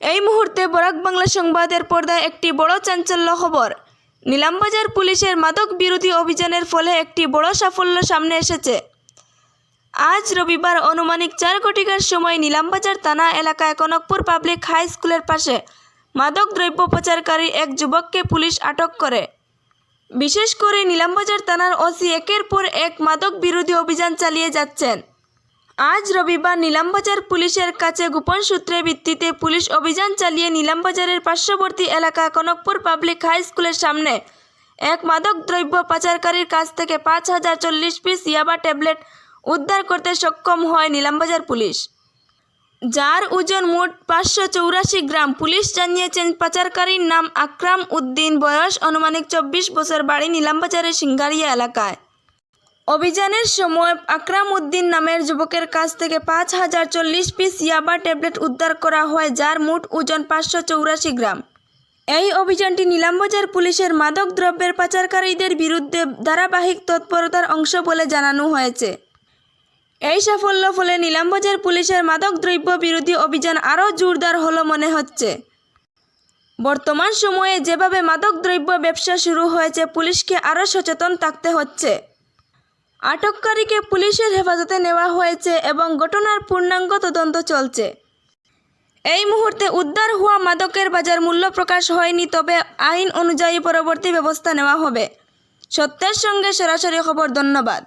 এই মুহূর্তে বরাক বাংলা সংবাদের পর্দায় একটি বড় চাঞ্চল্য খবর। নিলামবাজার পুলিশের মাদক বিরোধী অভিযানের ফলে একটি বড় সাফল্য সামনে এসেছে। আজ রবিবার আনুমানিক 4 ঘটিকার সময় নিলামবাজার থানা এলাকায় কনকপুর পাবলিক হাই স্কুলের পাশে মাদক দ্রব্য পাচারকারী এক যুবককে পুলিশ আটক করে। বিশেষ করে নিলামবাজার থানার ওসি একের পর এক মাদক বিরোধী অভিযান চালিয়ে যাচ্ছেন। আজ রবিবার নিলামবাজার পুলিশের কাছে গোপন সূত্রের ভিত্তিতে পুলিশ অভিযান চালিয়ে নিলামবাজারের পার্শ্ববর্তী এলাকা কনকপুর পাবলিক হাই স্কুলের সামনে এক মাদক দ্রব্য পাচারকারীর কাছ থেকে 5040 পিস ইয়াবা ট্যাবলেট উদ্ধার করতে সক্ষম হয় নিলামবাজার পুলিশ, যার ওজন মোট 584 গ্রাম। পুলিশ জানিয়েছেন পাচারকারীর নাম আকরাম উদ্দিন, বয়স আনুমানিক 24 বছর, বাড়ি নিলামবাজারের সিঙ্গারিয়া এলাকায়। অভিযানের সময় আকরাম উদ্দিন নামের যুবকের কাছ থেকে 5040 পিস ইয়াবা ট্যাবলেট উদ্ধার করা হয়, যার মোট ওজন 584 গ্রাম। এই অভিযানটি নিলামবাজার পুলিশের মাদক দ্রব্যের পাচারকারীদের বিরুদ্ধে ধারাবাহিক তৎপরতার অংশ বলে জানানো হয়েছে। এই সাফল্য ফলে নিলামবাজার পুলিশের মাদক দ্রব্য বিরোধী অভিযান আরও জোরদার হলো মনে হচ্ছে। বর্তমান সময়ে যেভাবে মাদক দ্রব্য ব্যবসা শুরু হয়েছে, পুলিশকে আরও সচেতন থাকতে হচ্ছে। আটককারীকে পুলিশের হেফাজতে নেওয়া হয়েছে এবং ঘটনার পূর্ণাঙ্গ তদন্ত চলছে। এই মুহূর্তে উদ্ধার হওয়া মাদকের বাজার মূল্য প্রকাশ হয়নি, তবে আইন অনুযায়ী পরবর্তী ব্যবস্থা নেওয়া হবে। সত্যের সঙ্গে সরাসরি খবর। ধন্যবাদ।